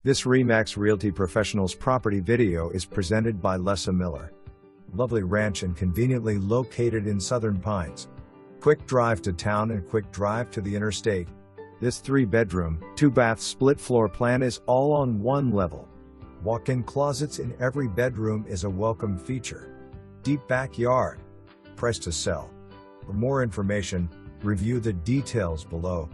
This RE/MAX Realty Professionals property video is presented by Lessa Miller. Lovely ranch and conveniently located in Southern Pines. Quick drive to town and quick drive to the interstate. This 3-bedroom, 2-bath split floor plan is all on one level. Walk-in closets in every bedroom is a welcome feature. Deep backyard. Price to sell. For more information, review the details below.